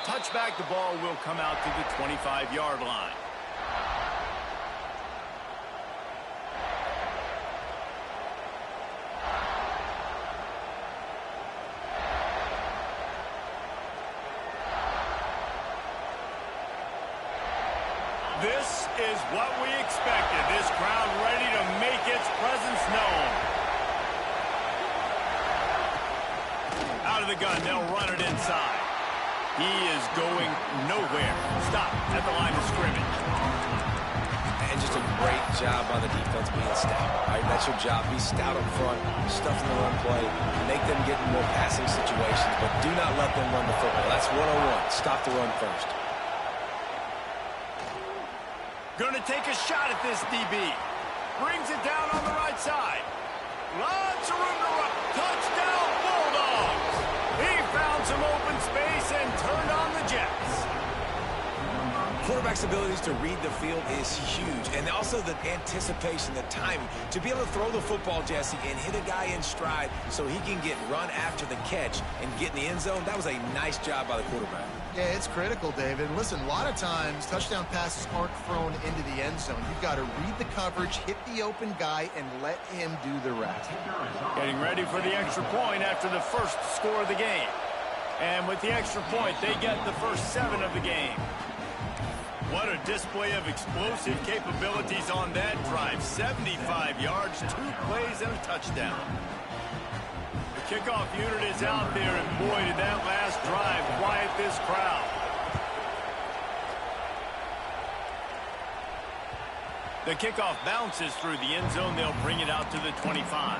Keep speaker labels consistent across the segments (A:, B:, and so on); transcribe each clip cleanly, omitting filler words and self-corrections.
A: touchback, the ball will come out to the 25-yard line. This is what we expected. This crowd ready to make its presence known. Out of the gun, they'll run it inside. He is going nowhere. Stop at the line of scrimmage.
B: And just a great job by the defense being stout. All right, that's your job. Be stout up front, stuff in the run play, make them get in more passing situations, but do not let them run the football. That's 101. Stop the run first.
A: Going to take a shot at this DB. Brings it down on the right side. Lots of room to run. Touchdown, Bulldogs. He found some open space and turned on the Jets.
B: Quarterback's abilities to read the field is huge, and also the anticipation, the timing. To be able to throw the football, Jesse, and hit a guy in stride so he can get run after the catch and get in the end zone, that was a nice job by the quarterback.
C: Yeah, it's critical, David. Listen, a lot of times, touchdown passes aren't thrown into the end zone. You've got to read the coverage, hit the open guy, and let him do the rest.
A: Getting ready for the extra point after the first score of the game. And with the extra point, they get the first 7 of the game. What a display of explosive capabilities on that drive. 75 yards, 2 plays, and a touchdown. The kickoff unit is out there, and boy, did that last drive quiet this crowd. The kickoff bounces through the end zone. They'll bring it out to the 25.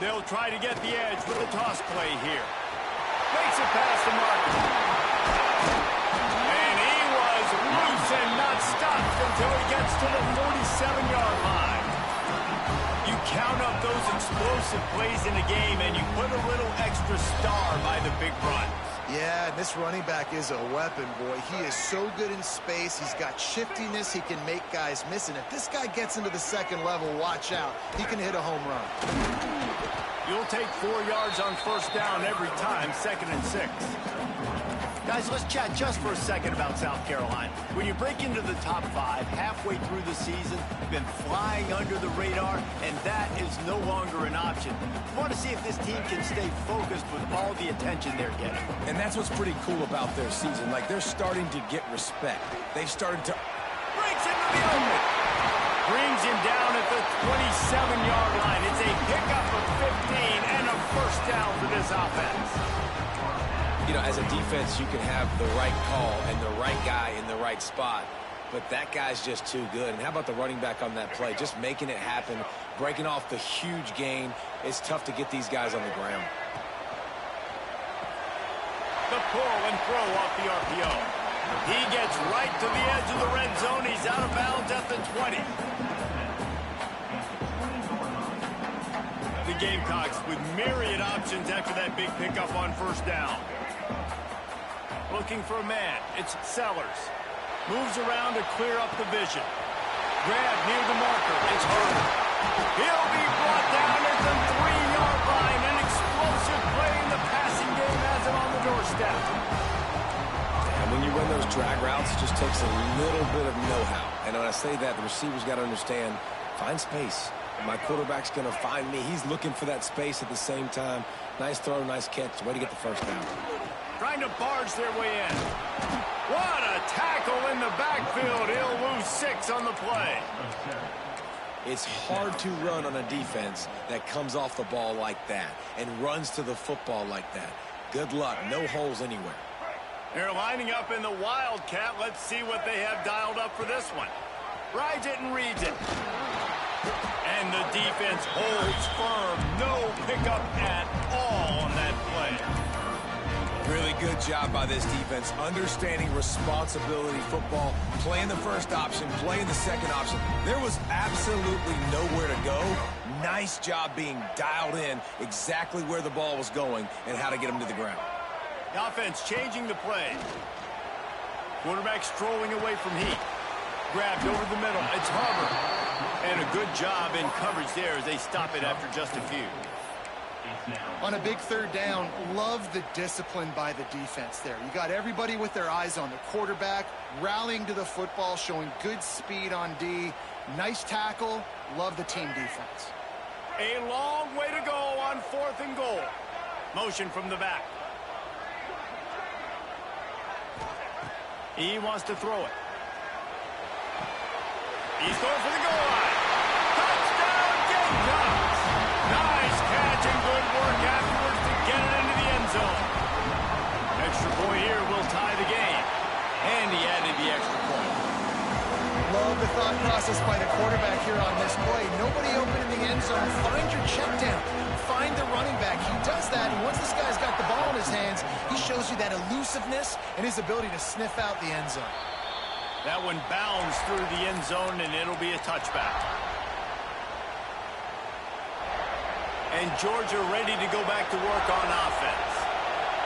A: They'll try to get the edge with a toss play here. Makes it past the mark. And he was loose and not stopped until he gets to the 47-yard line. You count up those explosive plays in a game, and you put a little extra star by the big run.
C: Yeah, this running back is a weapon, boy. He is so good in space. He's got shiftiness. He can make guys miss. And if this guy gets into the second level, watch out. He can hit a home run.
A: You'll take 4 yards on first down every time, 2nd and 6. Guys, let's chat just for a second about South Carolina. When you break into the top 5 halfway through the season, you've been flying under the radar, and that is no longer an option. You want to see if this team can stay focused with all the attention they're getting.
B: And that's what's pretty cool about their season. Like, they're starting to get respect. They've started to...
A: Breaks into the open. Brings him down at the 27-yard line. It's a pickup of 15 and a first down for this offense.
B: You know, as a defense, you can have the right call and the right guy in the right spot, but that guy's just too good. And how about the running back on that play? Just making it happen, breaking off the huge gain. It's tough to get these guys on the ground.
A: The pull and throw off the RPO. He gets right to the edge of the red zone. He's out of bounds at the 20. The Gamecocks with myriad options after that big pickup on first down. Looking for a man. It's Sellers. Moves around to clear up the vision. Grab near the marker. It's Hurd. He'll be brought down at the 3-yard line. An explosive play in the passing game has him on the doorstep.
B: And when you run those drag routes, it just takes a little bit of know-how. And when I say that, the receiver's got to understand, find space. My quarterback's going to find me. He's looking for that space at the same time. Nice throw, nice catch. Way to get the first down.
A: Trying to barge their way in. What a tackle in the backfield. He'll lose 6 on the play.
B: It's hard to run on a defense that comes off the ball like that and runs to the football like that. Good luck. No holes anywhere.
A: They're lining up in the Wildcat. Let's see what they have dialed up for this one. Rides it and reads it. And the defense holds firm. No pickup at all on that play.
B: Really good job by this defense, understanding responsibility football, playing the first option, playing the second option. There was absolutely nowhere to go. Nice job being dialed in exactly where the ball was going and how to get him to the ground.
A: The offense changing the play. Quarterback strolling away from heat. Grabbed over the middle. It's Harbor. And a good job in coverage there as they stop it after just a few.
C: On a big third down, love the discipline by the defense there. You got everybody with their eyes on the quarterback, rallying to the football, showing good speed on D. Nice tackle. Love the team defense.
A: A long way to go on 4th and goal. Motion from the back. He wants to throw it. He's going for the goal line. Touchdown, Gamecocks! Nice catch and good work afterwards to get it into the end zone. Extra point here will tie the game. And he added the extra point.
C: Love the thought process by the quarterback here on this play. Nobody open in the end zone. Find your check down. Find the running back. He does that, and once this guy's got the ball in his hands, he shows you that elusiveness and his ability to sniff out the end zone.
A: That one bounds through the end zone, and it'll be a touchback. And Georgia ready to go back to work on offense.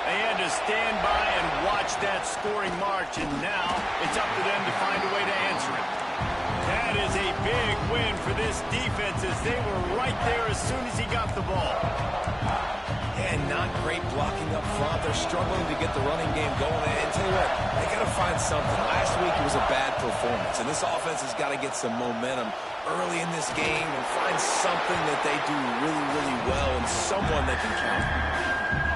A: They had to stand by and watch that scoring march, and now it's up to them to find a way to answer it. That is a big win for this defense as they were right there as soon as he got the ball.
B: And not great blocking up front. They're struggling to get the running game going. And tell you what, they got to find something. Last week it was a bad performance, and this offense has got to get some momentum early in this game and find something that they do really, really well and someone they can count on.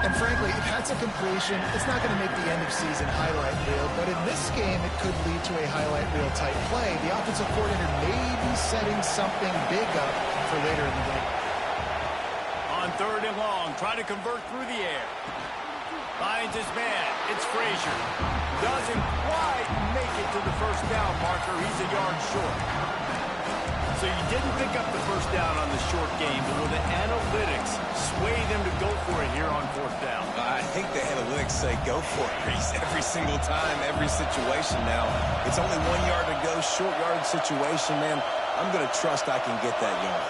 C: And frankly, if that's a completion, it's not going to make the end of season highlight reel. But in this game, it could lead to a highlight reel type play. The offensive coordinator may be setting something big up for later in the game.
A: On 3rd and long, try to convert through the air. Finds his man. It's Frazier. Doesn't quite make it to the first down marker. He's a yard short. So you didn't pick up the first down on the short game, but will the analytics sway them to go for it here on 4th down?
B: I think the analytics say go for it, Reese. Every single time, every situation now. It's only 1 yard to go, short yard situation, man. I'm going to trust I can get that yard.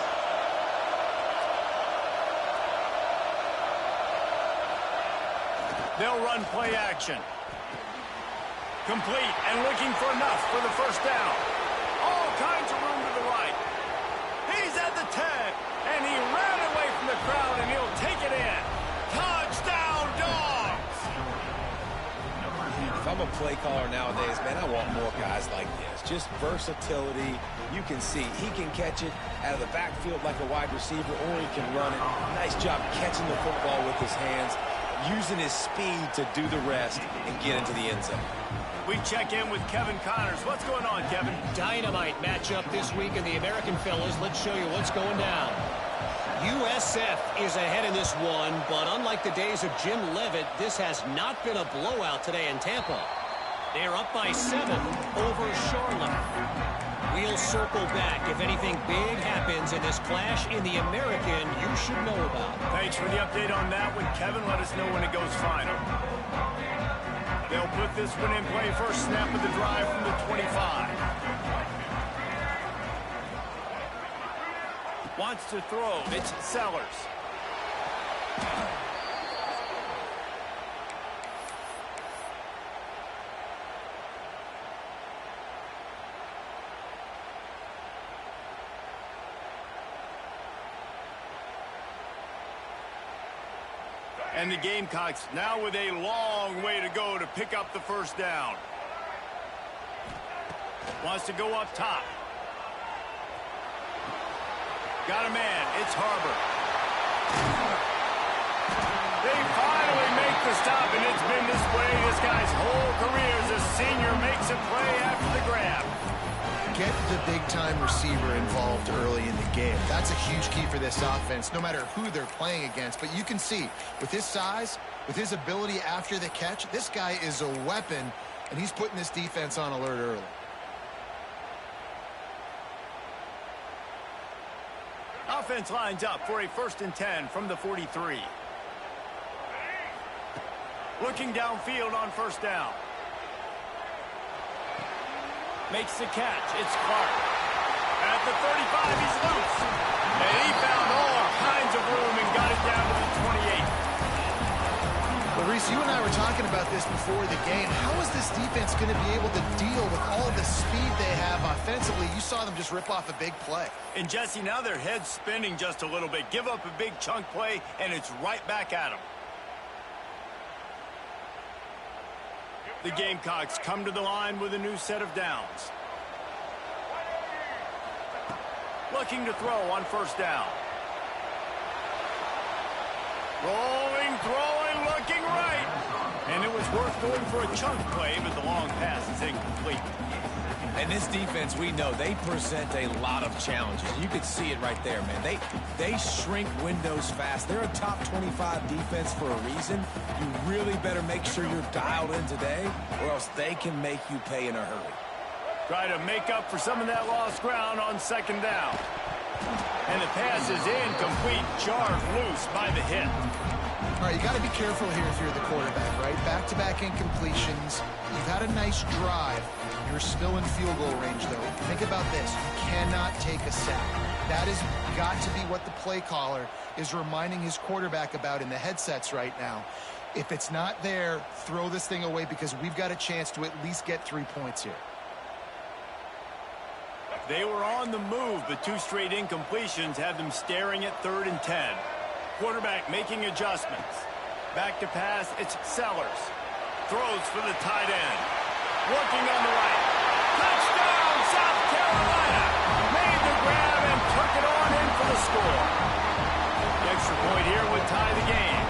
A: They'll run play action. Complete and looking for enough for the first down. All kinds of room to the right. He's at the 10, and he ran away from the crowd, and he'll take it in. Touchdown, Dogs!
B: If I'm a play caller nowadays, man, I want more guys like this. Just versatility. You can see he can catch it out of the backfield like a wide receiver, or he can run it. Nice job catching the football with his hands, using his speed to do the rest and get into the end zone.
A: We check in with Kevin Connors. What's going on, Kevin?
D: Dynamite matchup this week in the American fellas. Let's show you what's going down. USF is ahead in this one, but unlike the days of Jim Leavitt, this has not been a blowout today in Tampa. They're up by 7 over Charlotte. We'll circle back. If anything big happens in this clash in the American, you should know about.
A: Thanks for the update on that one, Kevin. Let us know when it goes final. They'll put this one in play. First snap of the drive from the 25. Wants to throw. It's Sellers. And the Gamecocks now with a long way to go to pick up the first down. Wants to go up top. Got a man. It's Harbor. They finally make the stop, and it's been this way this guy's whole career as a senior. Makes a play after the grab.
C: Get the big-time receiver involved early in the game. That's a huge key for this offense, no matter who they're playing against. But you can see, with his size, with his ability after the catch, this guy is a weapon, and he's putting this defense on alert early.
A: Offense lines up for a 1st and 10 from the 43. Looking downfield on first down. Makes the catch. It's Clark. At the 35, he's loose. And he found all kinds of room and got it down to the 28.
C: Well, Reese, you and I were talking about this before the game. How is this defense going to be able to deal with all the speed they have offensively? You saw them just rip off a big play.
A: And, Jesse, now their head's spinning just a little bit. Give up a big chunk play, and it's right back at them. The Gamecocks come to the line with a new set of downs. Looking to throw on first down. Rolling, throwing, looking right. And it was worth going for a chunk play, but the long pass is incomplete.
B: And this defense, we know, they present a lot of challenges. You could see it right there, man. They shrink windows fast. They're a top 25 defense for a reason. You really better make sure you're dialed in today, or else they can make you pay in a hurry.
A: Try to make up for some of that lost ground on second down. And the pass is incomplete, jarred loose by the hit.
C: All right, you got to be careful here if you're the quarterback, right? Back-to-back incompletions. You've had a nice drive. You're still in field goal range, though. Think about this. You cannot take a sack. That has got to be what the play caller is reminding his quarterback about in the headsets right now. If it's not there, throw this thing away because we've got a chance to at least get 3 points here.
A: They were on the move, but 2 straight incompletions have them staring at 3rd and 10. Quarterback making adjustments. Back to pass, it's Sellers. Throws for the tight end. Working on the right. Touchdown, South Carolina! Made the grab and took it on in for the score. The extra point here would tie the game.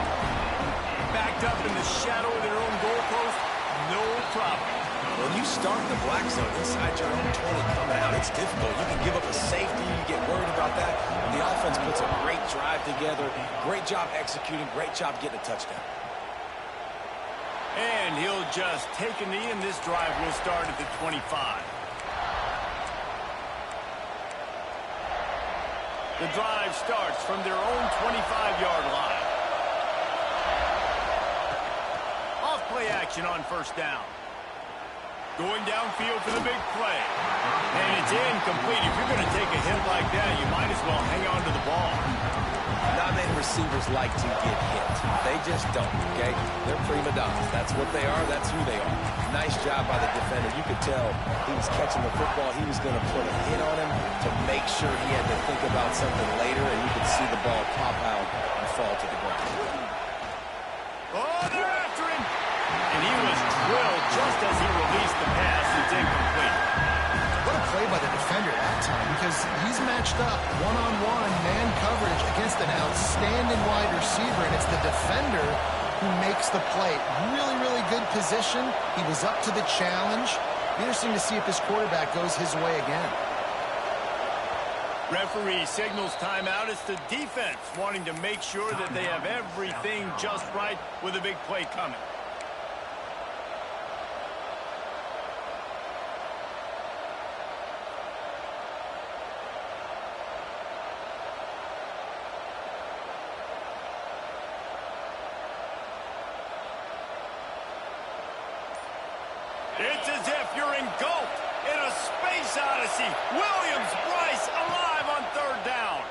A: Backed up in the shadow of their own goalpost, no problem.
B: When you start in the black zone inside your own 20 coming out, it's difficult. You can give up a safety. You get worried about that. And the offense puts a great drive together. Great job executing. Great job getting a touchdown.
A: And he'll just take a knee, and this drive will start at the 25. The drive starts from their own 25-yard line. Off play action on first down. Going downfield for the big play. And it's incomplete. If you're going to take a hit like that, you might as well hang on to the ball.
B: Not many receivers like to get hit. They just don't, okay? They're prima donnas. That's what they are. That's who they are. Nice job by the defender. You could tell he was catching the football. He was going to put a hit on him to make sure he had to think about something later, and you could see the ball pop out and fall to the ground.
A: Oh, they're after him. And he was drilled just as he released the pass. It's incomplete.
C: What a play by the defender that time, because he's matched up one-on-one man coverage against an outstanding wide receiver, and it's the defender who makes the play. Really, really good position. He was up to the challenge. Interesting to see if this quarterback goes his way again.
A: Referee signals timeout. It's the defense wanting to make sure that they have everything just right with a big play coming. It's as if you're engulfed in a space odyssey. Williams-Brice alive on 3rd down.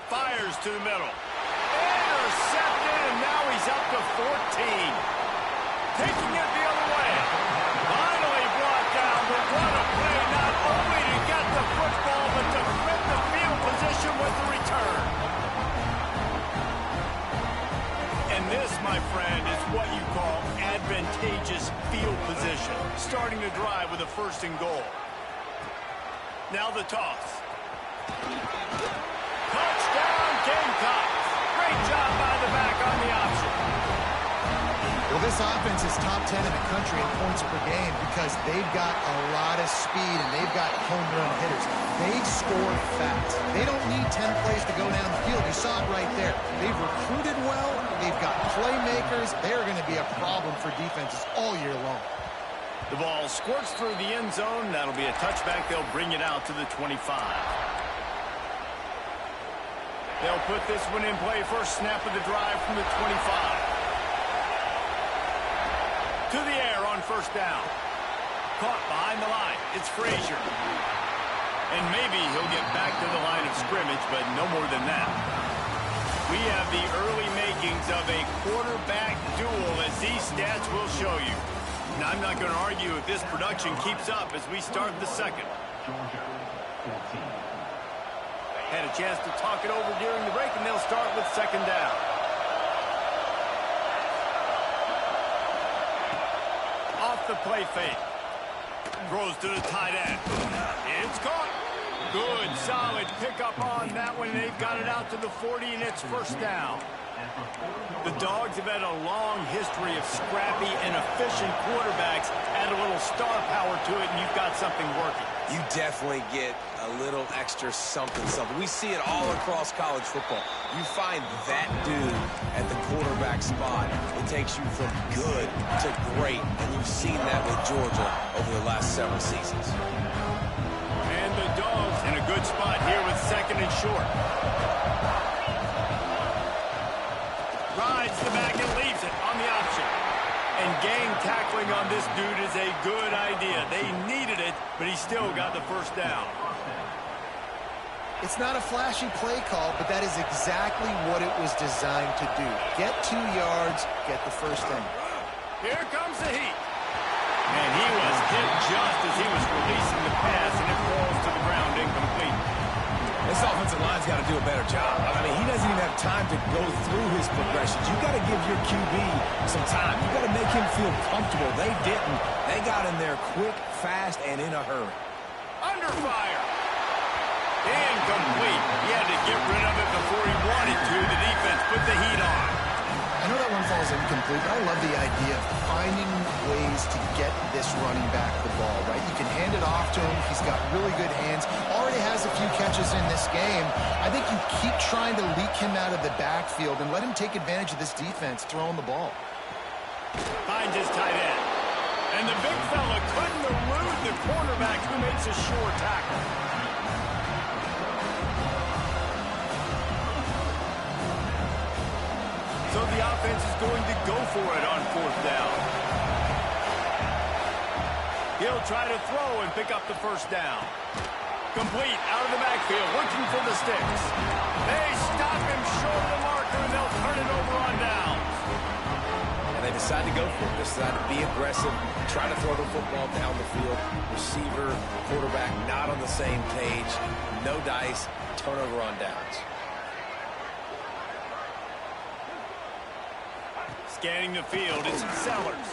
A: Fires to the middle. Intercepted, and now he's up to 14. Taking it the other way. Finally brought down, but what a play, not only to get the football, but to flip the field position with the return. And this, my friend, is what you call advantageous field position. Starting to drive with a 1st and goal. Now the toss. Touchdown, Gamecocks. Great job by the back on the option.
C: Well, this offense is top 10 in the country in points per game because they've got a lot of speed and they've got home run hitters. They score fast. They don't need 10 plays to go down the field. You saw it right there. They've recruited well. They've got playmakers. They're going to be a problem for defenses all year long.
A: The ball squirts through the end zone. That'll be a touchback. They'll bring it out to the 25. They'll put this one in play. First snap of the drive from the 25. To the air on first down. Caught behind the line. It's Frazier. And maybe he'll get back to the line of scrimmage, but no more than that. We have the early makings of a quarterback duel, as these stats will show you. And I'm not going to argue if this production keeps up as we start the second. Had a chance to talk it over during the break, and they'll start with second down. Off the play fake. Throws to the tight end. It's caught. Good, solid pickup on that one. They've got it out to the 40, and it's first down. The Dogs have had a long history of scrappy and efficient quarterbacks. Add a little star power to it, and you've got something working.
B: You definitely get a little extra something. We see it all across college football. You find that dude at the quarterback spot, it takes you from good to great, and you've seen that with Georgia over the last several seasons.
A: And the Dogs in a good spot here with second and short. Rides the back and leaves it on the option. And gang tackling on this dude is a good idea. They needed it, but he still got the first down.
C: It's not a flashy play call, but that is exactly what it was designed to do. Get 2 yards, get the first down.
A: Here comes the heat. And he was hit just as he was releasing the pass, and it falls to the ground incomplete.
B: This offensive line's got to do a better job. I mean, he doesn't even have time to go through his progressions. You got to give your QB some time. You got to make him feel comfortable. They didn't. They got in there quick, fast, and in a hurry.
A: Under fire. Incomplete. He had to get rid of it before he wanted to. The defense put the heat on.
C: I know that one falls incomplete, but I love the idea of finding ways to get this running back the ball, right? You can hand it off to him. He's got really good hands. Already has a few catches in this game. I think you keep trying to leak him out of the backfield and let him take advantage of this defense throwing the ball.
A: Finds his tight end. And the big fella couldn't elude the cornerback who makes a sure tackle. So the offense is going to go for it on fourth down. He'll try to throw and pick up the first down. Complete out of the backfield, looking for the sticks. They stop him short of the marker, and they'll turn it over on downs.
B: And they decide to go for it. They decide to be aggressive, try to throw the football down the field. Receiver, quarterback not on the same page. No dice, turnover on downs.
A: Scanning the field, it's Sellers.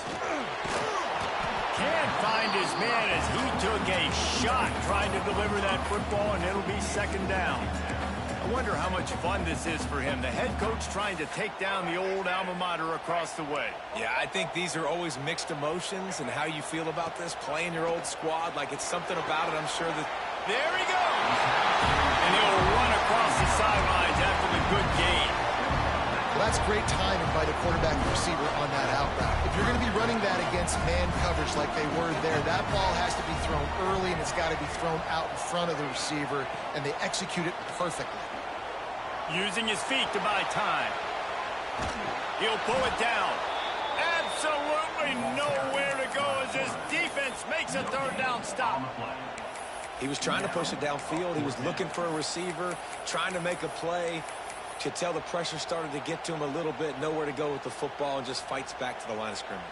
A: Can't find his man as he took a shot trying to deliver that football, and it'll be second down. I wonder how much fun this is for him. The head coach trying to take down the old alma mater across the way.
B: Yeah, I think these are always mixed emotions, and how you feel about this, playing your old squad, like it's something about it. I'm sure that...
A: There he goes! And he'll run across the sidelines after the good game.
C: Well, that's great timing by the quarterback and receiver on that out route. If you're going to be running that against man coverage like they were there, that ball has to be thrown early, and it's got to be thrown out in front of the receiver, and they execute it perfectly.
A: Using his feet to buy time. He'll pull it down. Absolutely nowhere to go as his defense makes a third down stop.
B: He was trying to push it downfield. He was looking for a receiver, trying to make a play. Could tell the pressure started to get to him a little bit, nowhere to go with the football, and just fights back to the line of scrimmage.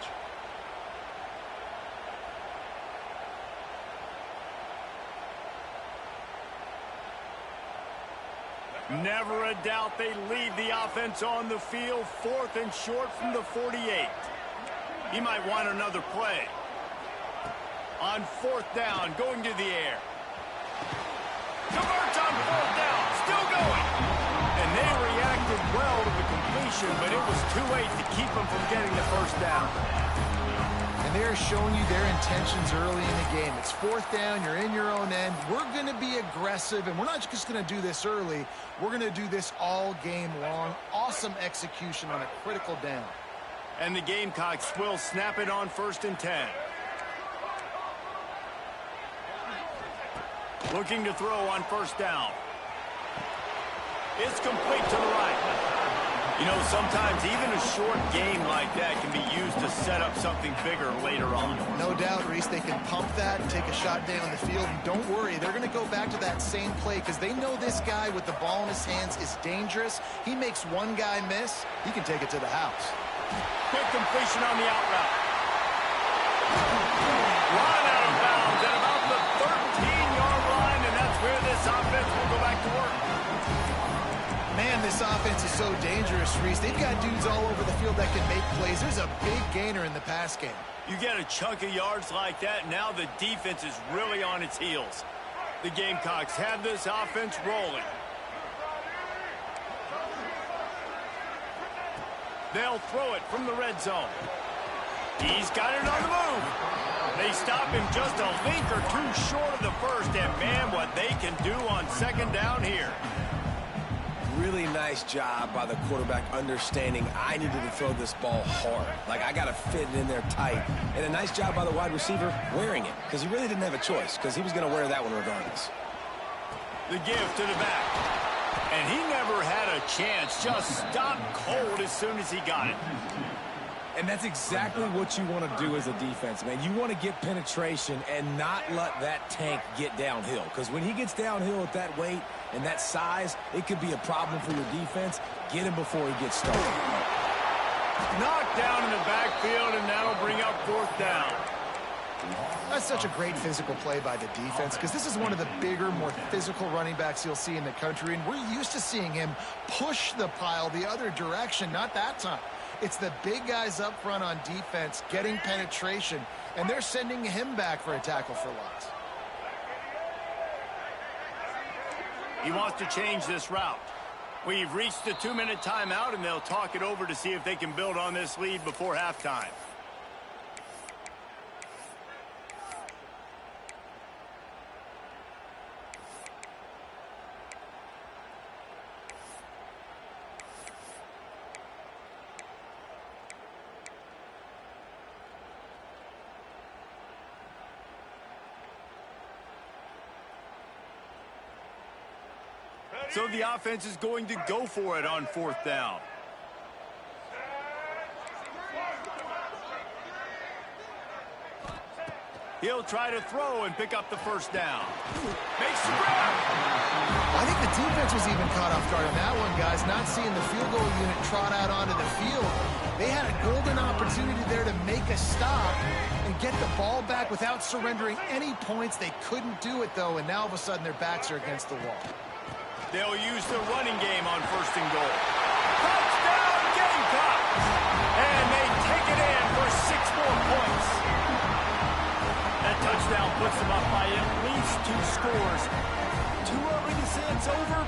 A: Never a doubt they leave the offense on the field, fourth and short from the 48. He might want another play. On fourth down, going to the air. Converts on fourth down, still going. And they reacted well to the completion, but it was too late to keep them from getting the first down.
C: And they're showing you their intentions early in the game. It's fourth down, you're in your own end. We're going to be aggressive, and we're not just going to do this early. We're going to do this all game long. Awesome execution on a critical down.
A: And the Gamecocks will snap it on 1st and 10. Looking to throw on first down. It's complete to the right. You know, sometimes even a short game like that can be used to set up something bigger later on.
C: No doubt, Reese, they can pump that and take a shot down the field. And don't worry, they're going to go back to that same play because they know this guy with the ball in his hands is dangerous. He makes one guy miss, he can take it to the house.
A: Quick completion on the out route. Run out of bounds at about the 13-yard line, and that's where this offense will go back to work.
C: Man, this offense is so dangerous, Reese. They've got dudes all over the field that can make plays. There's a big gainer in the pass game.
A: You get a chunk of yards like that, now the defense is really on its heels. The Gamecocks have this offense rolling. They'll throw it from the red zone. He's got it on the move. They stop him just a link or two short of the first, and man, what they can do on second down here.
B: Really nice job by the quarterback understanding I needed to throw this ball hard. Like, I got to fit it in there tight. And a nice job by the wide receiver wearing it, because he really didn't have a choice, because he was going to wear that one regardless.
A: The give to the back. And he never had a chance. Just stopped cold as soon as he got it.
B: And that's exactly what you want to do as a defense, man. You want to get penetration and not let that tank get downhill. Because when he gets downhill at that weight and that size, it could be a problem for your defense. Get him before he gets started.
A: Knocked down in the backfield, and that'll bring up fourth down.
C: That's such a great physical play by the defense because this is one of the bigger, more physical running backs you'll see in the country, and we're used to seeing him push the pile the other direction. Not that time. It's the big guys up front on defense getting penetration, and they're sending him back for a tackle for loss.
A: He wants to change this route. We've reached the 2-minute timeout, and they'll talk it over to see if they can build on this lead before halftime. So the offense is going to go for it on fourth down. He'll try to throw and pick up the first down. Makes the grab.
C: I think the defense was even caught off guard on that one, guys. Not seeing the field goal unit trot out onto the field. They had a golden opportunity there to make a stop and get the ball back without surrendering any points. They couldn't do it, though, and now all of a sudden their backs are against the wall.
A: They'll use the running game on first and goal. Touchdown, Gamecocks! And they take it in for 6 more points. That touchdown puts them up by at least 2 scores. Too early to say it's over?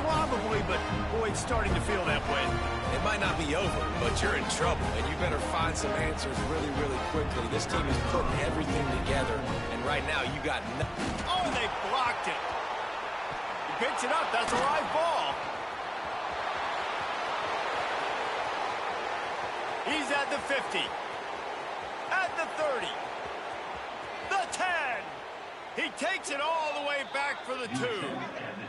A: Probably, but boy, it's starting to feel that way.
B: It might not be over, but you're in trouble, and you better find some answers really, really quickly. This team is putting everything together, and right now you got nothing.
A: Oh, and they blocked it. He picks it up. That's a live ball. He's at the 50. At the 30. The 10. He takes it all the way back for the 2.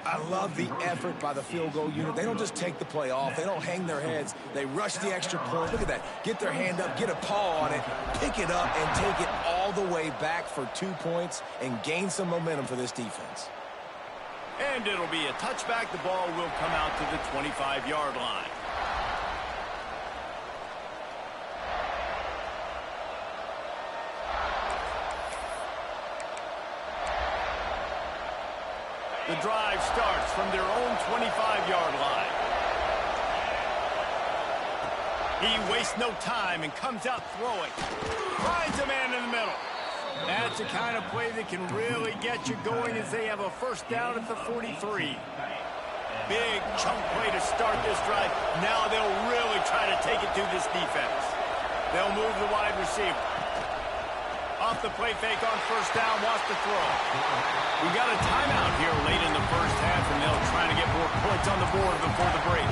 B: I love the effort by the field goal unit. They don't just take the play off. They don't hang their heads. They rush the extra point. Look at that. Get their hand up, get a paw on it, pick it up, and take it all the way back for 2 points and gain some momentum for this defense.
A: And it'll be a touchback. The ball will come out to the 25-yard line. The drive starts from their own 25-yard line. He wastes no time and comes out throwing. Finds a man in the middle. That's the kind of play that can really get you going as they have a first down at the 43. Big chunk play to start this drive. Now they'll really try to take it to this defense. They'll move the wide receiver. Off the play fake on first down, wants to throw. We got a timeout here late in the first half, and they'll try to get more points on the board before the break.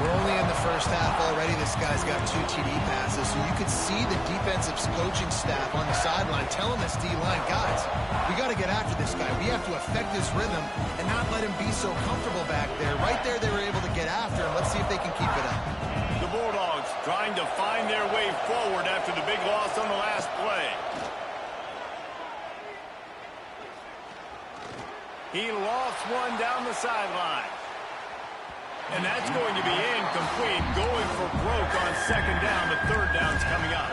C: We're only in the first half already. This guy's got 2 TD passes, so you could see the defense defensive coaching staff on the sideline telling this D-line, guys, we got to get after this guy. We have to affect his rhythm and not let him be so comfortable back there. Right there, they were able to get after him. Let's see if they can keep it up.
A: The Bulldogs trying to find their way forward after the big loss on the last play. He lost one down the sideline. And that's going to be incomplete, going for broke on second down. The third down's coming up.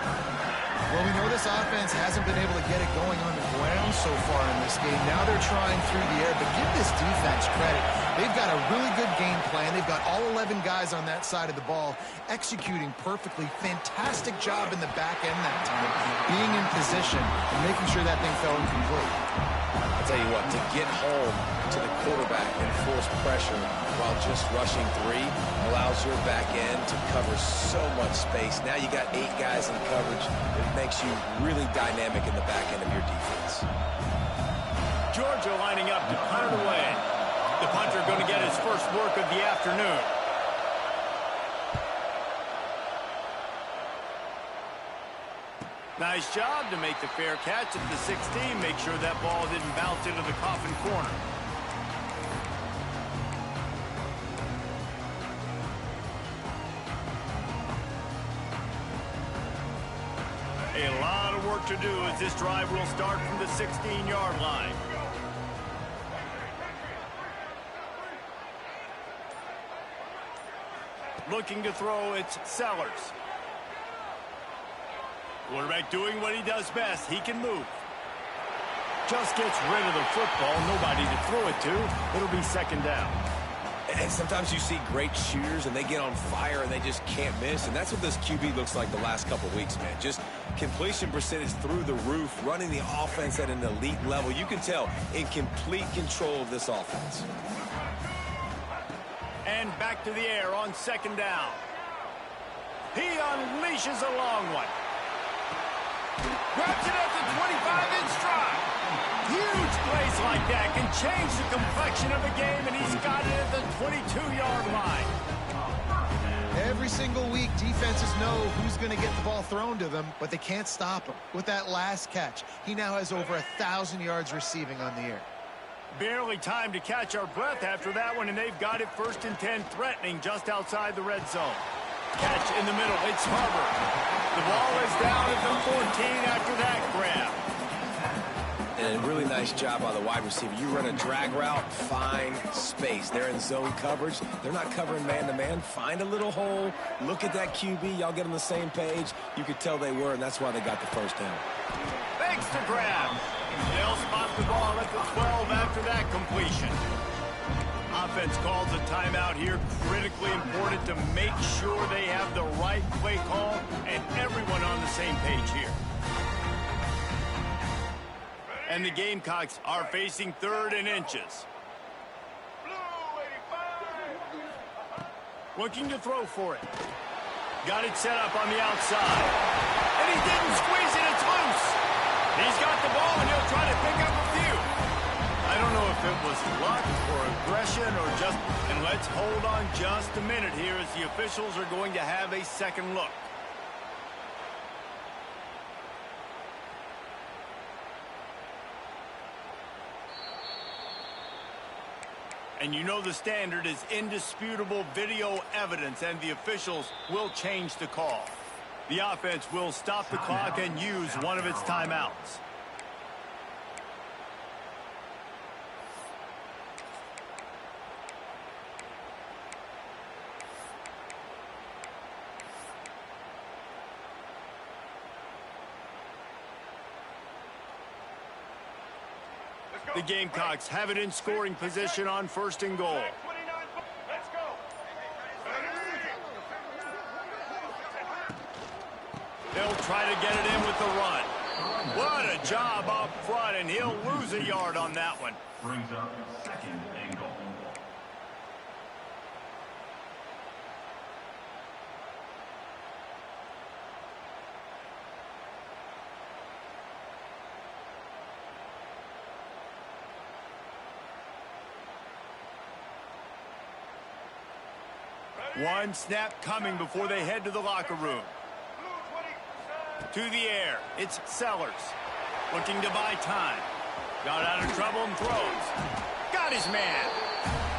C: Well, we know this offense hasn't been able to get it going on the ground so far in this game. Now they're trying through the air, but give this defense credit. They've got a really good game plan. They've got all 11 guys on that side of the ball executing perfectly. Fantastic job in the back end that time, being in position and making sure that thing fell incomplete.
B: I'll tell you what, to get home to the quarterback and force pressure while just rushing three allows your back end to cover so much space. Now you got 8 guys in coverage. It makes you really dynamic in the back end of your defense.
A: Georgia lining up to punt it away. The punter going to get his first work of the afternoon. Nice job to make the fair catch at the 16. Make sure that ball didn't bounce into the coffin corner. A lot of work to do as this drive will start from the 16-yard line. Looking to throw, it's Sellers. Quarterback doing what he does best. He can move. Just gets rid of the football. Nobody to throw it to. It'll be second down.
B: And sometimes you see great shooters and they get on fire and they just can't miss. And that's what this QB looks like the last couple weeks, man. Just completion percentage through the roof, running the offense at an elite level. You can tell in complete control of this offense.
A: And back to the air on second down. He unleashes a long one. Grabs it at the 25-inch stride. Huge plays like that can change the complexion of a game, and he's got it at the 22-yard line.
C: Every single week, defenses know who's going to get the ball thrown to them, but they can't stop him. With that last catch, he now has over 1,000 yards receiving on the air.
A: Barely time to catch our breath after that one, and they've got it 1st and 10, threatening just outside the red zone. Catch in the middle. It's Hubbard. The ball is down at the 14 after that grab.
B: And a really nice job by the wide receiver. You run a drag route, find space. They're in zone coverage. They're not covering man-to-man. Find a little hole. Look at that QB. Y'all get on the same page. You could tell they were, and that's why they got the first down.
A: Thanks to grab. They'll spot the ball at the 12 after that completion. Offense calls a timeout here. Critically important to make sure they have the right play call and everyone on the same page here. And the Gamecocks are facing 3rd and inches. Looking to throw for it. Got it set up on the outside. And he didn't squeeze it. It's loose. He's got the ball, and he'll try to pick up a few. I don't know if it was luck or aggression or just... And let's hold on just a minute here as the officials are going to have a second look. And you know the standard is indisputable video evidence, and the officials will change the call. The offense will stop the clock and use one of its timeouts. The Gamecocks have it in scoring position on 1st and goal. They'll try to get it in with the run. What a job up front, and he'll lose a yard on that one.
E: Brings up 2nd and goal.
A: One snap coming before they head to the locker room. To the air. It's Sellers. Looking to buy time. Got out of trouble and throws. Got his man.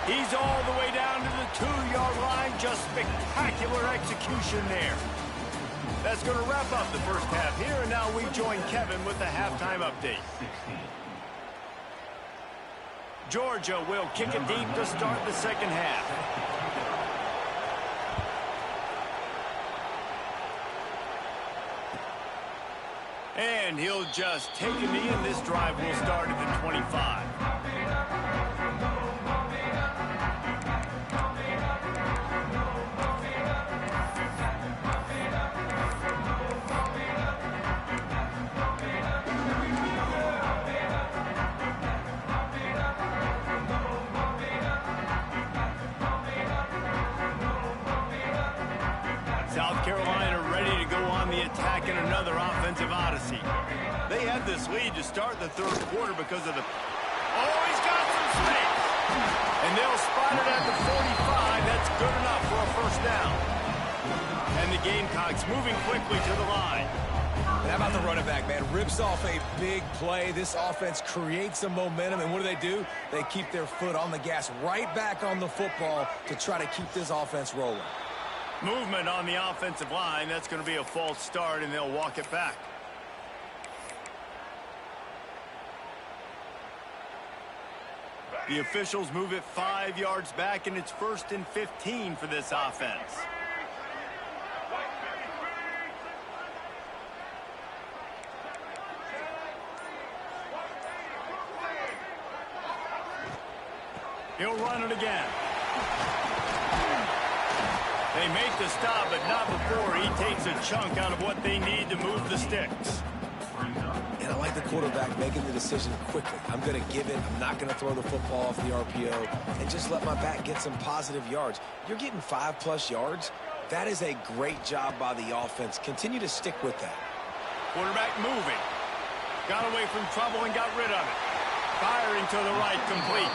A: He's all the way down to the 2-yard line. Just spectacular execution there. That's going to wrap up the first half here, and now we join Kevin with the halftime update. Georgia will kick it deep to start the second half. And he'll just take a knee, and this drive will start at the 25. South Carolina ready to go on the attack in another offensive odyssey. They had this lead to start the third quarter because of the... Oh, he's got some space. And they'll spot it at the 45. That's good enough for a first down. And the Gamecocks moving quickly to the line.
B: How about the running back, man? Rips off a big play. This offense creates some momentum, and what do? They keep their foot on the gas right back on the football to try to keep this offense rolling.
A: Movement on the offensive line. That's going to be a false start, and they'll walk it back. The officials move it 5 yards back, and it's 1st and 15 for this offense. He'll run it again. They make the stop, but not before he takes a chunk out of what they need to move the sticks.
B: And I like the quarterback making the decision quickly. I'm going to give it. I'm not going to throw the football off the RPO and just let my back get some positive yards. You're getting 5+ yards. That is a great job by the offense. Continue to stick with that.
A: Quarterback moving. Got away from trouble and got rid of it. Firing to the right, complete.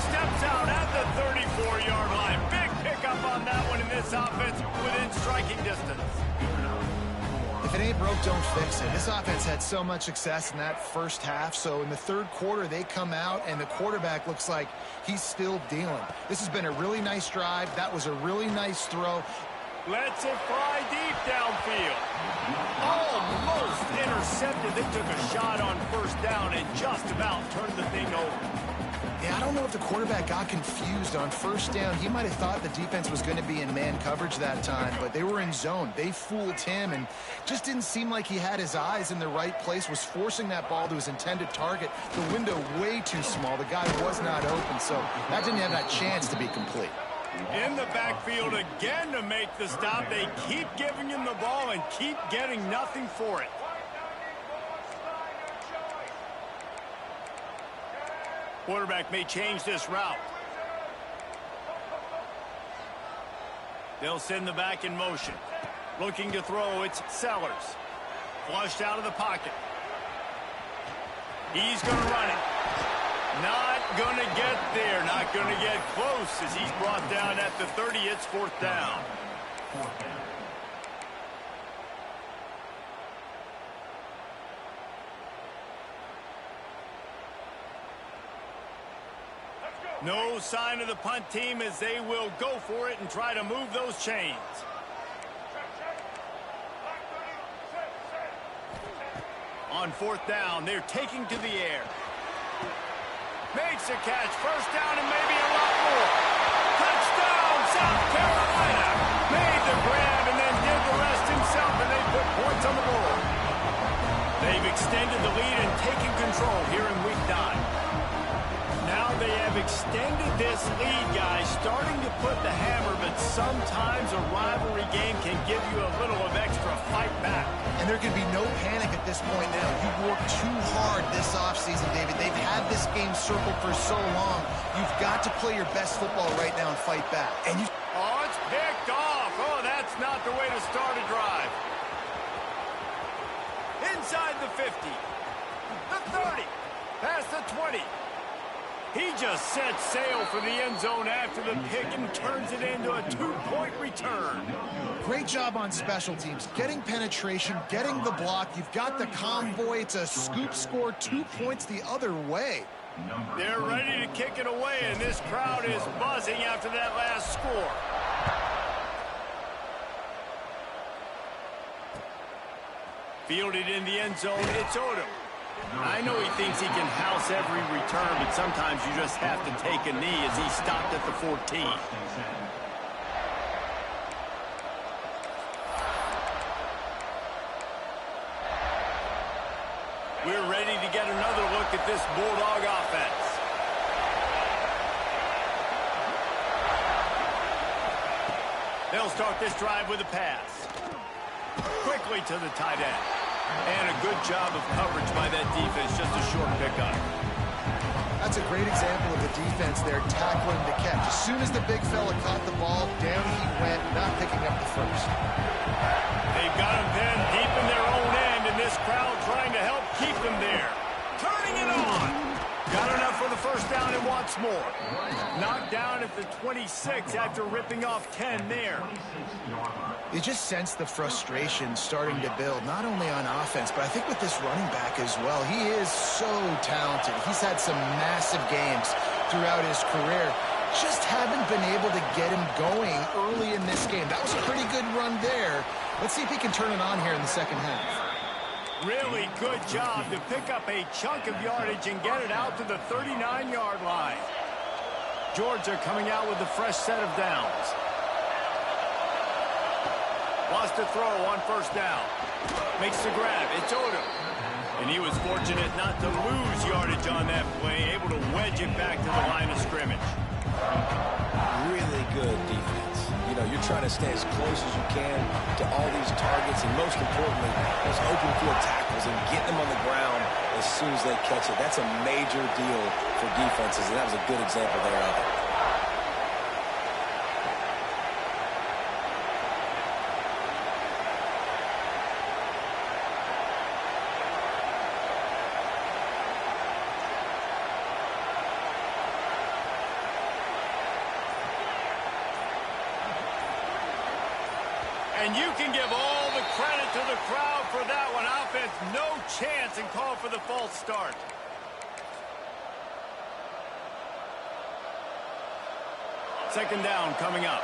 A: Steps out at the 34-yard line. Big pickup on that one in this offense within striking distance.
C: If it ain't broke, don't fix it. This offense had so much success in that first half, so in the third quarter, they come out, and the quarterback looks like he's still dealing. This has been a really nice drive. That was a really nice throw.
A: Lets it fly deep downfield. Almost intercepted. They took a shot on first down and just about turned the thing over.
C: Yeah, I don't know if the quarterback got confused on first down. He might have thought the defense was going to be in man coverage that time, but they were in zone. They fooled him and just didn't seem like he had his eyes in the right place, was forcing that ball to his intended target. The window way too small. The guy was not open, so that didn't have that chance to be complete.
A: In the backfield again to make the stop. They keep giving him the ball and keep getting nothing for it. Quarterback may change this route. They'll send the back in motion. Looking to throw, it's Sellers. Flushed out of the pocket. He's going to run it. Not going to get there. Not going to get close as he's brought down at the 30. It's 4th down. No sign of the punt team as they will go for it and try to move those chains. On 4th down, they're taking to the air. Makes a catch, first down and maybe a lot more. Touchdown, South Carolina. Made the grab and then did the rest himself, and they put points on the board. They've extended the lead and taken control here in week 9. Now they have extended this lead, guys, starting to put the hammer, but sometimes a rivalry game can give you a little of extra fight back.
C: And there can be no panic at this point now. You've worked too hard this offseason, David. They've had this game circled for so long. You've got to play your best football right now and fight back. And
A: Oh, it's picked off. Oh, that's not the way to start a drive. Inside the 50. The 30. Past the 20. He just sets sail for the end zone after the pick and turns it into a 2-point return.
C: Great job on special teams. Getting penetration, getting the block. You've got the convoy. It's a scoop score, 2 points the other way.
A: They're ready to kick it away, and this crowd is buzzing after that last score. Fielded in the end zone, it's Odom. I know he thinks he can house every return, but sometimes you just have to take a knee as he stopped at the 14. We're ready to get another look at this Bulldog offense. They'll start this drive with a pass. Quickly to the tight end. And a good job of coverage by that defense, just a short pickup.
C: That's a great example of the defense there tackling the catch. As soon as the big fella caught the ball, down he went, not picking up the first.
A: They've got him then deep in their own end, and this crowd trying to help keep them there. Turning it on. Got enough for the first down and wants more. Knocked down at the 26 after ripping off 10 there.
C: You just sense the frustration starting to build, not only on offense, but I think with this running back as well. He is so talented. He's had some massive games throughout his career. Just haven't been able to get him going early in this game. That was a pretty good run there. Let's see if he can turn it on here in the second half.
A: Really good job to pick up a chunk of yardage and get it out to the 39-yard line. Georgia coming out with a fresh set of downs. Wants to throw on first down. Makes the grab. It's Odom. And he was fortunate not to lose yardage on that play, able to wedge it back to the line of scrimmage.
B: Really good defense. You know, you're trying to stay as close as you can to all these targets, and most importantly, those open field tackles and get them on the ground as soon as they catch it. That's a major deal for defenses, and that was a good example there of it.
A: And you can give all the credit to the crowd for that one. Offense, no chance, and call for the false start. Second down coming up.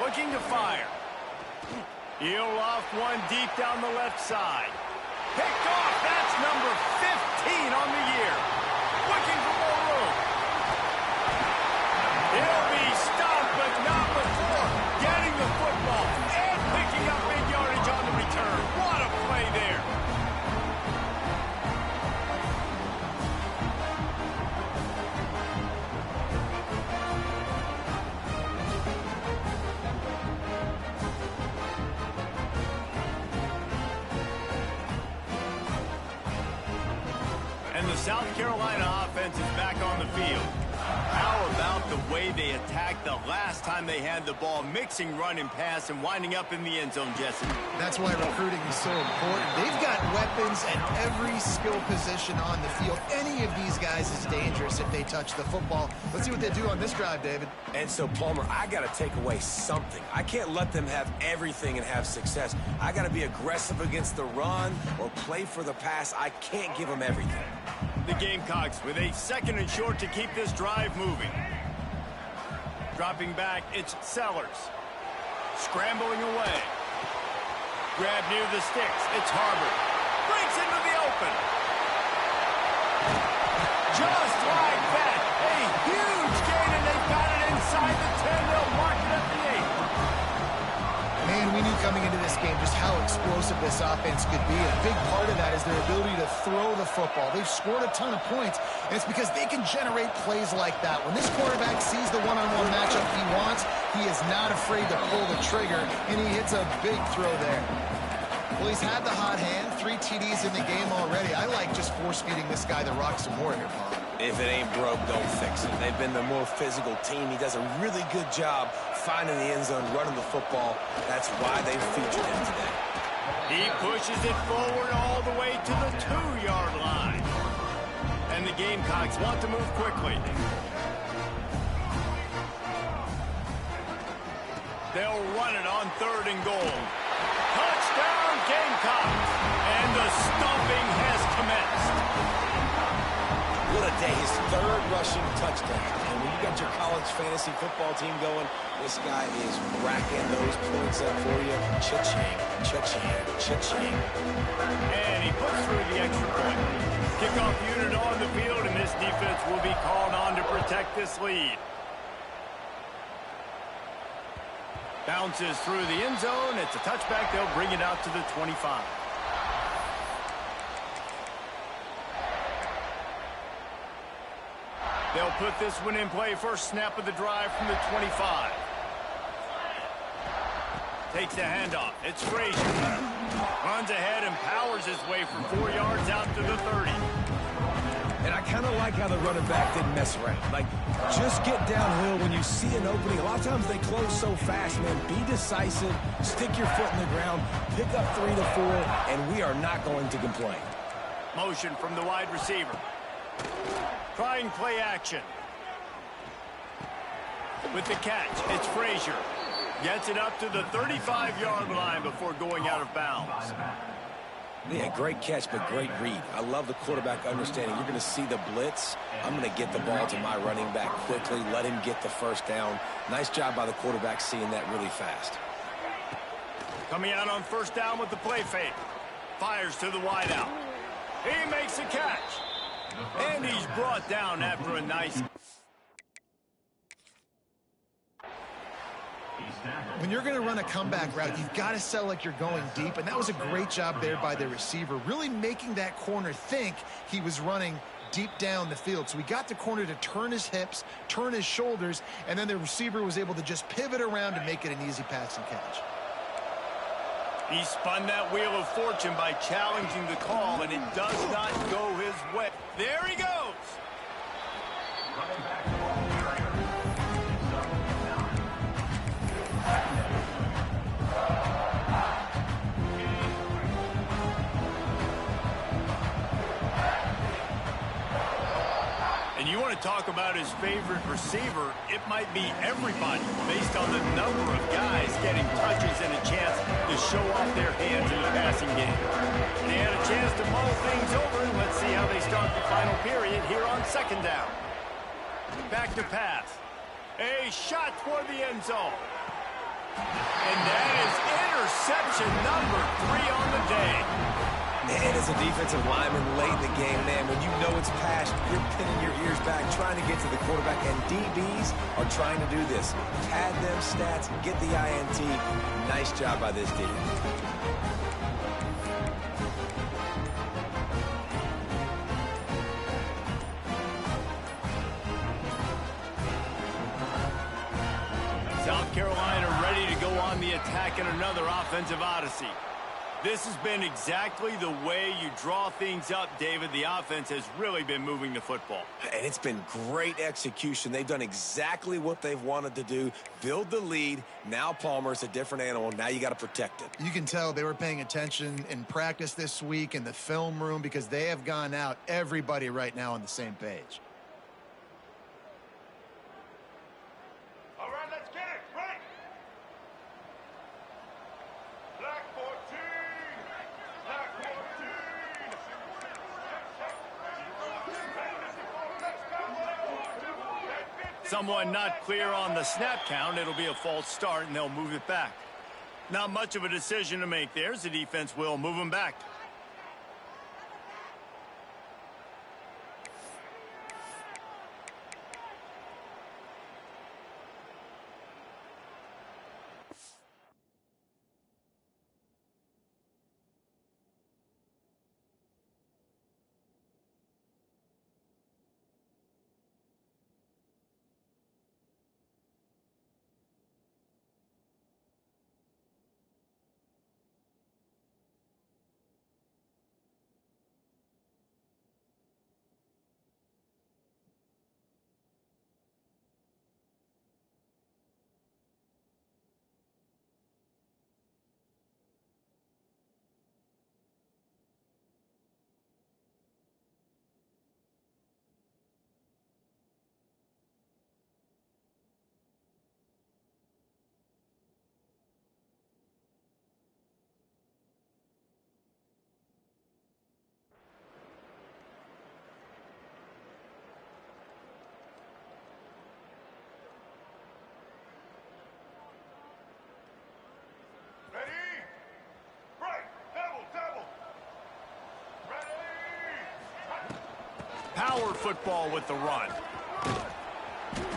A: Looking to fire. He'll loft one deep down the left side. Picked off. That's number 15 on the year. Looking for more room. He'll be stopped, but not before getting the football and picking up big yardage on the return. What a play there. And the South Carolina offense is back on the field. How about the way they attacked the last time they had the ball, mixing run and pass and winding up in the end zone, Jesse?
C: That's why recruiting is so important. They've got weapons at every skill position on the field. Any of these guys is dangerous if they touch the football. Let's see what they do on this drive, David.
B: And so, Palmer, I got to take away something. I can't let them have everything and have success. I got to be aggressive against the run or play for the pass. I can't give them everything.
A: The Gamecocks with a second and short to keep this drive moving. Dropping back, it's Sellers. Scrambling away. Grab near the sticks, it's Harvard. Breaks into the open. Just like that, a huge gain, and they've got it inside the 10. They'll mark it at the 8.
C: Man, we knew coming into this game just how explosive this offense could be. A big part of that is their ability to throw the football. They've scored a ton of points, and it's because they can generate plays like that. When this quarterback sees the one-on-one matchup he wants, he is not afraid to pull the trigger, and he hits a big throw there. Well, he's had the hot hand, 3 TDs in the game already. I like just force-feeding this guy the rock some more here, Paul.
B: If it ain't broke, don't fix it. They've been the more physical team. He does a really good job finding the end zone, running the football. That's why they featured him today.
A: He pushes it forward all the way to the 2-yard line. And the Gamecocks want to move quickly. They'll run it on 3rd and goal. Touchdown, Gamecocks! And the stomping has commenced.
B: What a day. His 3rd rushing touchdown. And when you got your college fantasy football team going, this guy is racking those points up for you. Cha-ching, cha-ching, cha-ching.
A: And he puts through the extra point. Kickoff unit on the field, and this defense will be called on to protect this lead. Bounces through the end zone. It's a touchback. They'll bring it out to the 25. They'll put this one in play. First snap of the drive from the 25. Takes a handoff. It's Frazier. Runs ahead and powers his way for 4 yards out to the 30.
B: And I kind of like how the running back didn't mess around. Like, just get downhill when you see an opening. A lot of times they close so fast, man. Be decisive. Stick your foot in the ground. Pick up 3 to 4, and we are not going to complain.
A: Motion from the wide receiver. Trying play action. With the catch, it's Frazier. Gets it up to the 35-yard line before going out of bounds.
B: Yeah, great catch, but great read. I love the quarterback understanding. You're going to see the blitz. I'm going to get the ball to my running back quickly, let him get the first down. Nice job by the quarterback seeing that really fast.
A: Coming out on 1st down with the play fake. Fires to the wideout. He makes a catch. And he's brought down after a nice...
C: When you're going to run a comeback route, you've got to sell like you're going deep, and that was a great job there by the receiver, really making that corner think he was running deep down the field. So we got the corner to turn his hips, turn his shoulders, and then the receiver was able to just pivot around and make it an easy pass and catch.
A: He spun that wheel of fortune by challenging the call, and it does not go his way. There he goes. And you want to talk about his favorite receiver, it might be everybody based on the number of guys getting touches and a chance to show off their hands in the passing game. They had a chance to mull things over, and let's see how they start the final period here on 2nd down. Back to pass. A shot toward the end zone. And that is interception number 3 on the day.
B: Man, as a defensive lineman late in the game, man, when you know it's passed, you're pinning your ears back, trying to get to the quarterback, and DBs are trying to do this. Pad them stats, get the INT. Nice job by this D.
A: South Carolina ready to go on the attack in another offensive odyssey. This has been exactly the way you draw things up, David. The offense has really been moving the football.
B: And it's been great execution. They've done exactly what they've wanted to do. Build the lead. Now Palmer's a different animal. Now you got to protect it.
C: You can tell they were paying attention in practice this week in the film room because they have gone out, everybody right now on the same page.
E: All right, let's get it. Right. Black 14. Black 14.
A: Someone not clear on the snap count. It'll be a false start, and they'll move it back. Not much of a decision to make there. The defense will move them back. Power football with the run.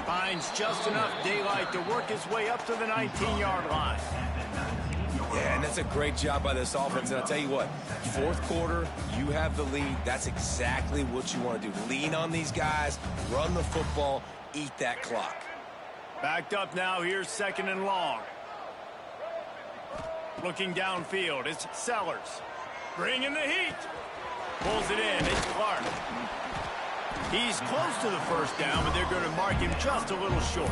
A: Finds just enough daylight to work his way up to the 19-yard line.
B: Yeah, and that's a great job by this offense. And I'll tell you what, fourth quarter, you have the lead. That's exactly what you want to do. Lean on these guys, run the football, eat that clock.
A: Backed up now, here's 2nd and long. Looking downfield, it's Sellers. Bringing the heat. Pulls it in, it's Clark. He's close to the first down, but they're going to mark him just a little short.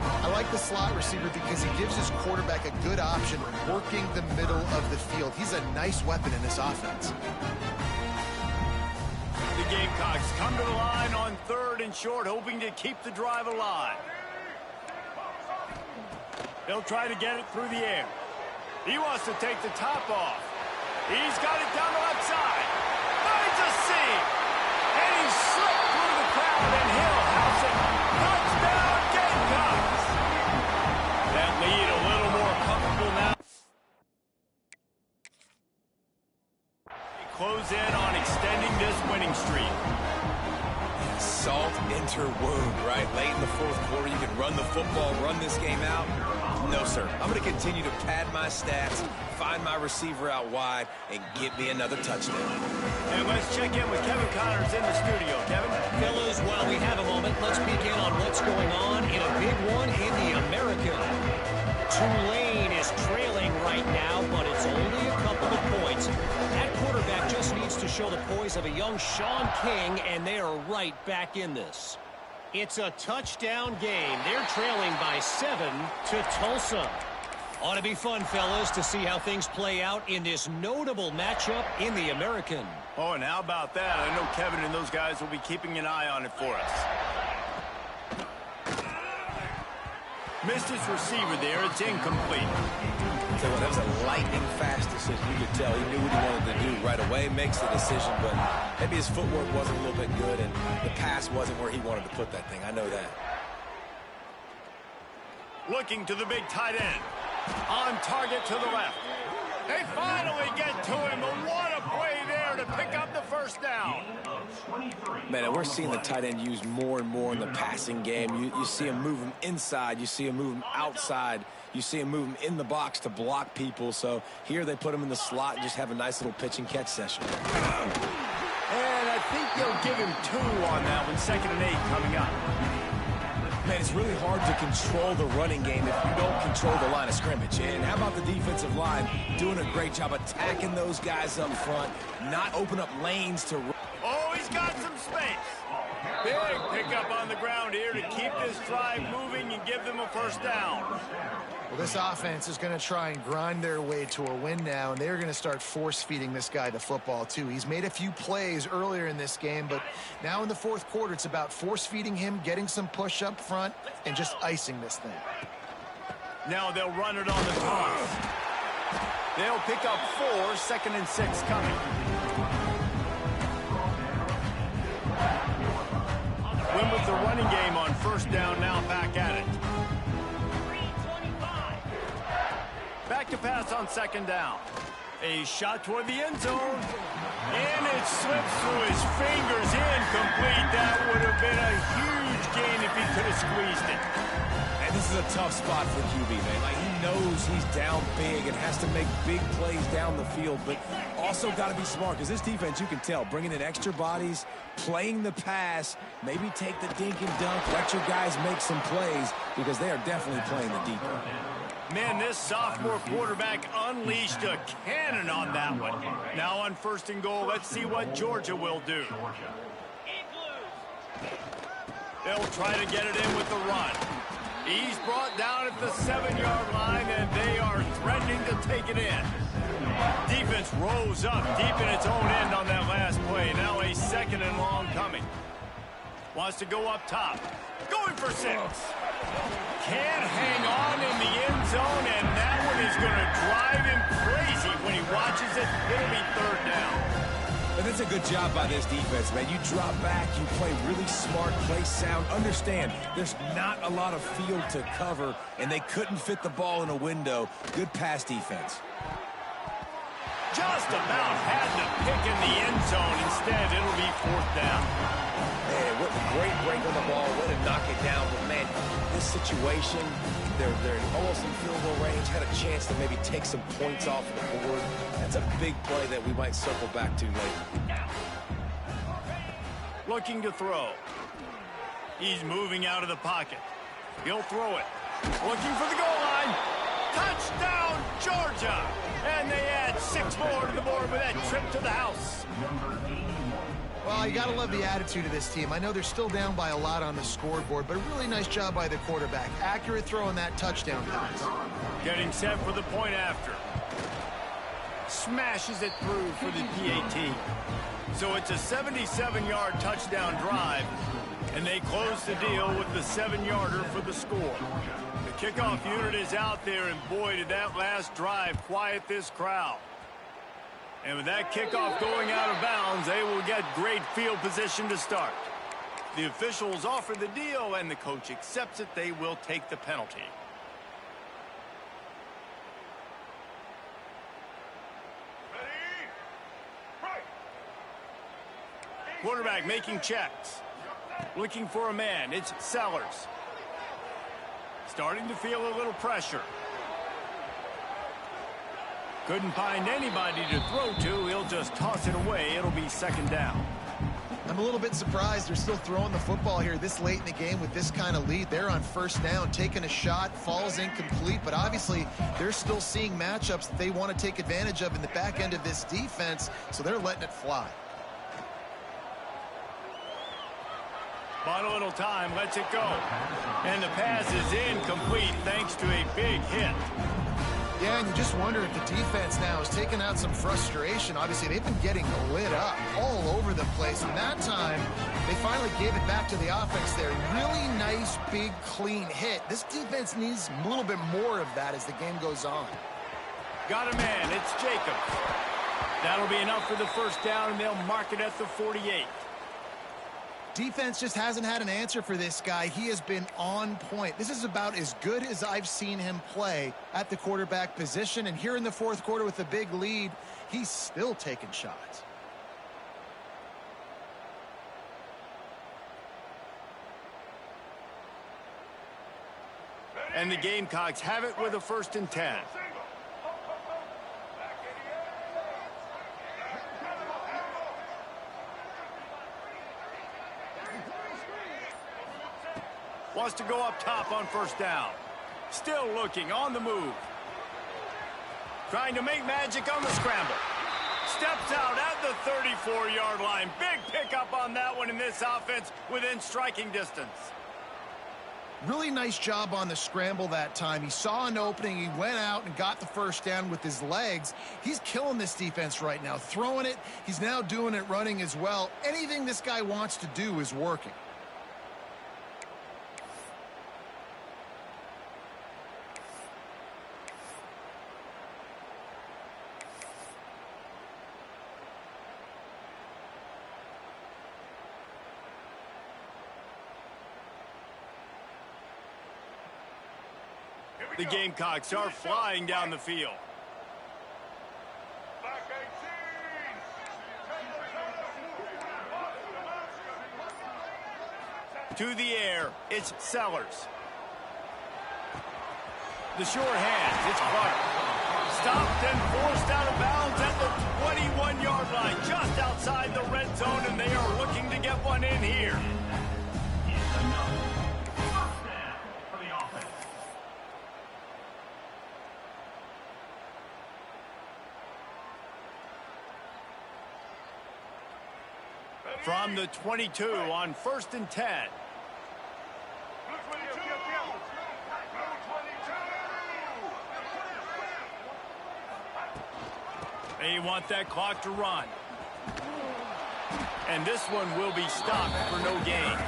C: I like the slot receiver because he gives his quarterback a good option working the middle of the field. He's a nice weapon in this offense.
A: The Gamecocks come to the line on 3rd and short, hoping to keep the drive alive. They'll try to get it through the air. He wants to take the top off. He's got it down the left side. Finds a seam. And he slipped through the crowd, and Hill has it. Touchdown, Gamecocks. That lead a little more comfortable now. They close in on extending this winning streak.
B: Salt enter wound, right? Late in the fourth quarter, you can run the football, run this game out. No, sir. I'm going to continue to pad my stats, find my receiver out wide, and get me another touchdown.
A: And let's check in with Kevin Connors in the studio. Kevin?
D: Fellas, while we have a moment, let's peek in on what's going on in a big one in the American. Tulane is trailing right now, but it's only a couple of points. That quarterback just needs to show the poise of a young Sean King, and they are right back in this. It's a touchdown game. They're trailing by 7 to Tulsa. Ought to be fun, fellas, to see how things play out in this notable matchup in the American.
A: Oh, and how about that? I know Kevin and those guys will be keeping an eye on it for us. Missed his receiver there. It's incomplete.
B: So that was a lightning-fast decision. You could tell he knew what he wanted to do right away, makes the decision, but maybe his footwork wasn't a little bit good, and the pass wasn't where he wanted to put that thing. I know that.
A: Looking to the big tight end. On target to the left. They finally get to him, but what a play there to pick up the first down.
B: Man, we're seeing the tight end used more and more in the passing game. You see him move him inside. You see him move him outside. You see him move him in the box to block people. So here they put him in the slot and just have a nice little pitch and catch session.
A: And I think they'll give him 2 on that one. 2nd and 8 coming up.
B: Man, it's really hard to control the running game if you don't control the line of scrimmage. And how about the defensive line doing a great job attacking those guys up front, not open up lanes to run.
A: Oh, he's got some space. Big pickup on the ground here to keep this drive moving and give them a first down.
C: Well, this offense is going to try and grind their way to a win now, and they're going to start force-feeding this guy the football, too. He's made a few plays earlier in this game, but now in the fourth quarter, it's about force-feeding him, getting some push up front, and just icing this thing.
A: Now they'll run it on the toss. They'll pick up 4, 2nd and 6 coming. Win with the running game on first down, now back at it. Back to pass on 2nd down. A shot toward the end zone. And it slips through his fingers, incomplete. That would have been a huge gain if he could have squeezed it.
B: And this is a tough spot for QB, man. Like, he knows he's down big and has to make big plays down the field, but also got to be smart because this defense, you can tell, bringing in extra bodies, playing the pass, maybe take the dink and dunk, let your guys make some plays because they are definitely playing the deep end.
A: Man, this sophomore quarterback unleashed a cannon on that one. Now on 1st and goal, let's see what Georgia will do. They'll try to get it in with the run. He's brought down at the 7-yard line, and they are threatening to take it in. Defense rose up deep in its own end on that last play. Now a 2nd and long coming. Wants to go up top. Going for 6. Can't hang on in the end zone, and that one is going to drive him crazy when he watches it. It'll be 3rd down.
B: But it's a good job by this defense, man. You drop back, you play really smart, play sound. Understand, there's not a lot of field to cover, and they couldn't fit the ball in a window. Good pass defense.
A: Just about had the pick in the end zone. Instead, it'll be 4th down.
B: great break on the ball, way to knock it down. But, man, this situation, they're almost in field goal range, had a chance to maybe take some points off the board. That's a big play that we might circle back to later.
A: Looking to throw. He's moving out of the pocket. He'll throw it. Looking for the goal line. Touchdown, Georgia! And they add 6 more to the board with that trip to the house.
C: Well, you got to love the attitude of this team. I know they're still down by a lot on the scoreboard, but a really nice job by the quarterback. Accurate throw on that touchdown pass.
A: Getting set for the point after. Smashes it through for the PAT. So it's a 77-yard touchdown drive, and they close the deal with the 7-yarder for the score. The kickoff unit is out there, and boy, did that last drive quiet this crowd. And with that kickoff going out of bounds, they will get great field position to start. The officials offer the deal, and the coach accepts it. They will take the penalty.
E: Ready? Right.
A: Quarterback making checks. Looking for a man. It's Sellers. Starting to feel a little pressure. Couldn't find anybody to throw to. He'll just toss it away. It'll be 2nd down.
C: I'm a little bit surprised they're still throwing the football here this late in the game with this kind of lead. They're on 1st down, taking a shot, falls incomplete, but obviously they're still seeing matchups that they want to take advantage of in the back end of this defense, so they're letting it fly.
A: Bought a little time, lets it go. And the pass is incomplete thanks to a big hit.
C: Yeah, and you just wonder if the defense now is taking out some frustration. Obviously, they've been getting lit up all over the place. And that time, they finally gave it back to the offense there. Really nice, big, clean hit. This defense needs a little bit more of that as the game goes on.
A: Got a man. It's Jacobs. That'll be enough for the 1st down, and they'll mark it at the 48.
C: Defense just hasn't had an answer for this guy. He has been on point. This is about as good as I've seen him play at the quarterback position. And here in the 4th quarter with a big lead, he's still taking shots.
A: And the Gamecocks have it with a 1st and 10. Wants to go up top on 1st down. Still looking on the move. Trying to make magic on the scramble. Steps out at the 34-yard line. Big pickup on that one in this offense within striking distance.
C: Really nice job on the scramble that time. He saw an opening. He went out and got the 1st down with his legs. He's killing this defense right now. Throwing it. He's now doing it running as well. Anything this guy wants to do is working.
A: The Gamecocks are flying down the field.
E: Back 18.
A: To the air, it's Sellers. The short hands, it's Clark. Stopped and forced out of bounds at the 21-yard line, just outside the red zone, and they are looking to get one in here. From the 22 on 1st and 10. They want that clock to run. And this one will be stopped for no gain.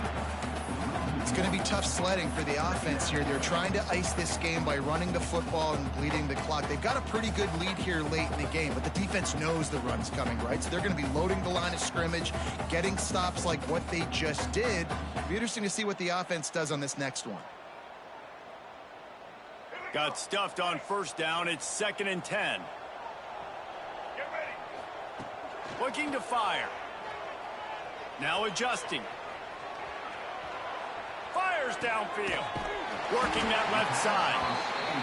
C: It's going to be tough sledding for the offense here. They're trying to ice this game by running the football and bleeding the clock. They've got a pretty good lead here late in the game, but the defense knows the run's coming, right? So they're going to be loading the line of scrimmage, getting stops like what they just did. It'll be interesting to see what the offense does on this next one.
A: Got stuffed on 1st down. It's 2nd and 10.
E: Get ready.
A: Looking to fire. Now adjusting. fires downfield. Working that left side.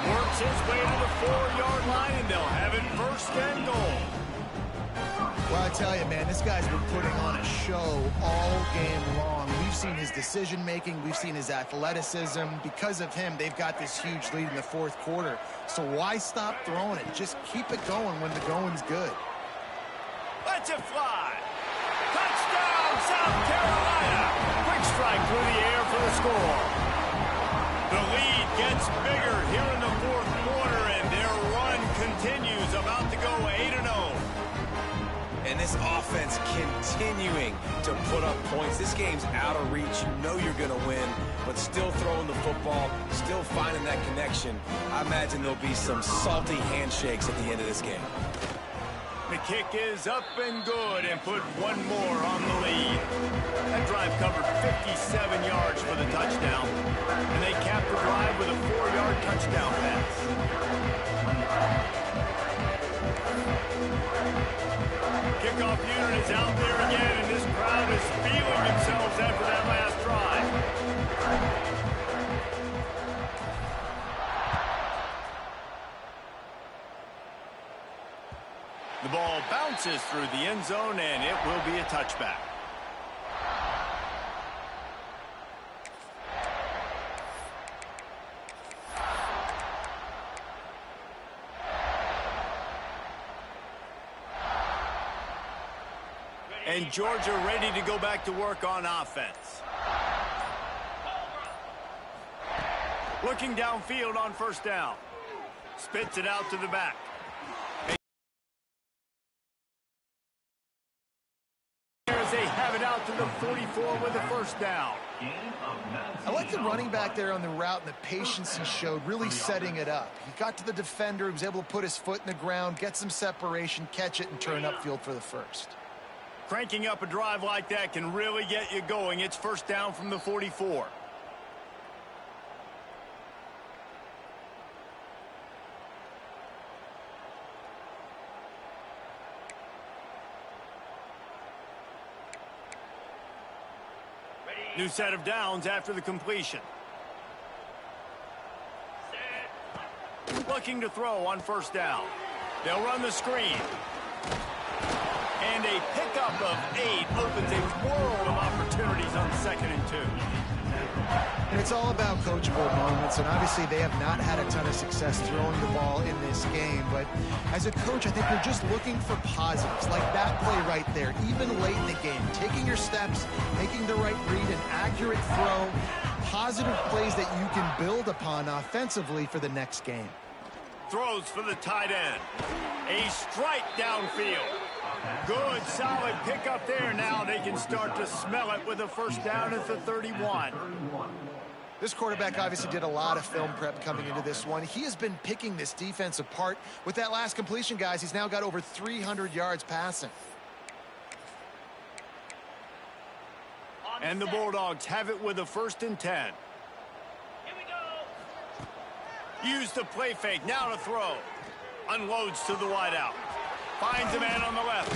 A: Works his way to the 4-yard line, and they'll have it first and goal.
C: Well, I tell you, man, this guy's been putting on a show all game long. We've seen his decision-making. We've seen his athleticism. Because of him, they've got this huge lead in the fourth quarter. So why stop throwing it? Just keep it going when the going's good.
A: Let's it fly. Touchdown, South Carolina. Quick strike through the air for the score. The lead gets bigger here in the fourth quarter, and their run continues, about to go 8-0.
B: And this offense continuing to put up points. This game's out of reach. You know you're going to win, but still throwing the football, still finding that connection. I imagine there'll be some salty handshakes at the end of this game.
A: The kick is up and good, and put one more on the lead. That drive covered 57 yards for the touchdown, and they capped the drive with a 4-yard touchdown pass. Kickoff unit is out there again, and this crowd is feeling themselves after that last drive. The ball bounces through the end zone, and it will be a touchback. And Georgia ready to go back to work on offense. Looking downfield on first down. Spits it out to the back. As they have it out to the 44 with a first down.
C: I like the running back there on the route and the patience he showed, really setting it up. He got to the defender, he was able to put his foot in the ground, get some separation, catch it, and turn upfield for the first.
A: Cranking up a drive like that can really get you going. It's first down from the 44. New set of downs after the completion. Looking to throw on first down. They'll run the screen. And a pickup of 8 opens a world of opportunities on 2nd and 2.
C: And it's all about coachable moments, and obviously they have not had a ton of success throwing the ball in this game. But as a coach, I think you're just looking for positives, like that play right there, even late in the game. Taking your steps, making the right read, an accurate throw, positive plays that you can build upon offensively for the next game.
A: Throws for the tight end. A strike downfield. Good, solid pickup there. Now they can start to smell it with a first down at the 31.
C: This quarterback obviously did a lot of film prep coming into this one. He has been picking this defense apart. With that last completion, guys, he's now got over 300 yards passing.
A: And the Bulldogs have it with a 1st and 10.
E: Here we go.
A: Use the play fake. Now to throw. Unloads to the wideout. Finds a man on the left.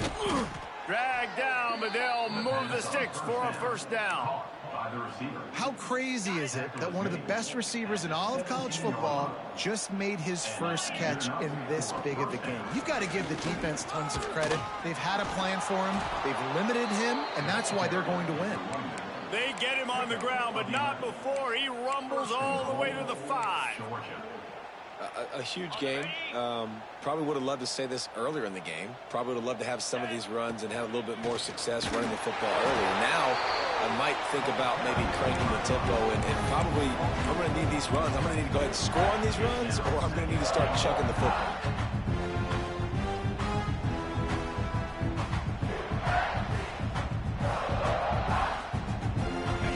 A: Dragged down, but they'll move the sticks for a first down.
C: How crazy is it that one of the best receivers in all of college football just made his first catch in this big of a game? You've got to give the defense tons of credit. They've had a plan for him. They've limited him, and that's why they're going to win.
A: They get him on the ground, but not before he rumbles all the way to the 5.
B: A huge game. Probably would have loved to say this earlier in the game. Probably would have loved to have some of these runs and have a little bit more success running the football earlier. Now, I might think about maybe cranking the tempo and probably I'm going to need these runs. I'm going to need to go ahead and score on these runs, or I'm going to need to start chucking the football.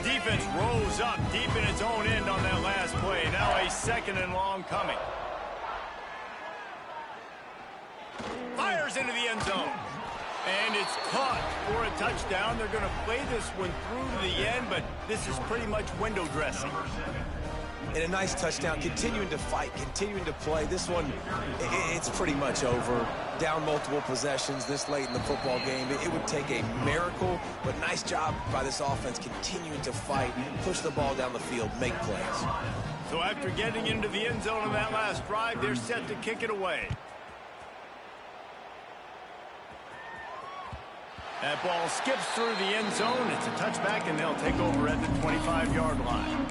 A: Defense rose up deep in its own end on that last play. Now a 2nd and long coming. Fires into the end zone. And it's caught for a touchdown. They're going to play this one through to the end, but this is pretty much window dressing.
B: And a nice touchdown, continuing to fight, continuing to play. This one, it's pretty much over. Down multiple possessions this late in the football game. It would take a miracle, but nice job by this offense continuing to fight, push the ball down the field, make plays.
A: So after getting into the end zone on that last drive, they're set to kick it away. That ball skips through the end zone. It's a touchback, and they'll take over at the 25-yard line.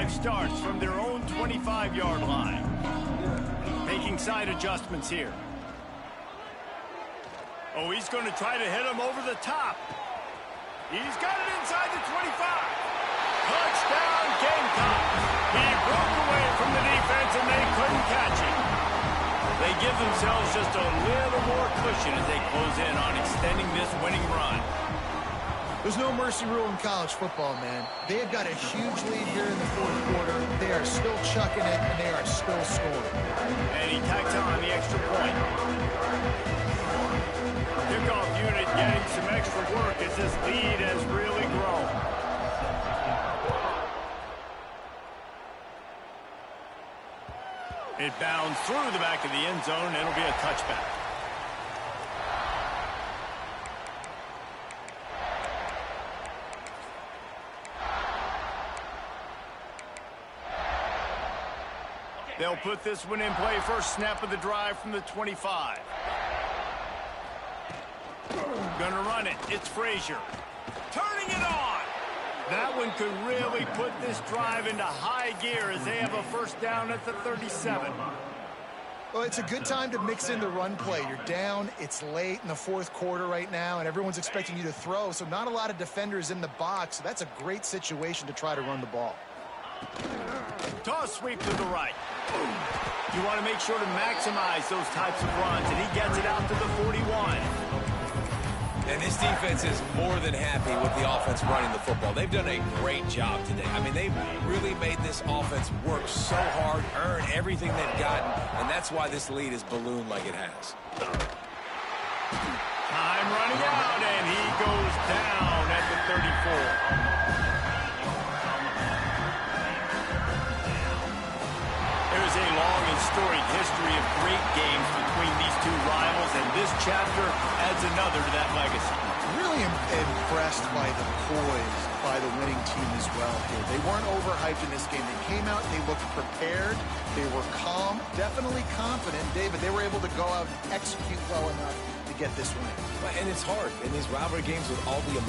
A: Starts from their own 25-yard line. Making side adjustments here. Oh, he's going to try to hit him over the top. He's got it inside the 25. Touchdown, Gamecocks. He broke away from the defense, and they couldn't catch him. They give themselves just a little more cushion as they close in on extending this winning run.
C: There's no mercy rule in college football, man. They have got a huge lead here in the fourth quarter. They are still chucking it, and they are still scoring.
A: And he tacks on the extra point. Kickoff unit getting some extra work as this lead has really grown. It bounds through the back of the end zone, and it'll be a touchback. They'll put this one in play. First snap of the drive from the 25. Gonna run it. It's Frazier. Turning it on. That one could really put this drive into high gear as they have a first down at the 37.
C: Well, it's a good time to mix in the run play. You're down. It's late in the fourth quarter right now, and everyone's expecting you to throw, so not a lot of defenders in the box. So that's a great situation to try to run the ball.
A: Toss sweep to the right. You want to make sure to maximize those types of runs, and he gets it out to the 41.
B: And this defense is more than happy with the offense running the football. They've done a great job today. I mean, they've really made this offense work so hard, earn everything they've gotten, and that's why this lead is ballooned like it has.
A: Time running out, and he goes down at the 34. There's a long and storied history of great games between these two rivals, and this chapter adds another to that legacy.
C: Really impressed by the poise by the winning team as well here. They weren't overhyped in this game. They came out, they looked prepared, they were calm, definitely confident. David, they were able to go out and execute well enough to get this win.
B: And it's hard in these rivalry games with all the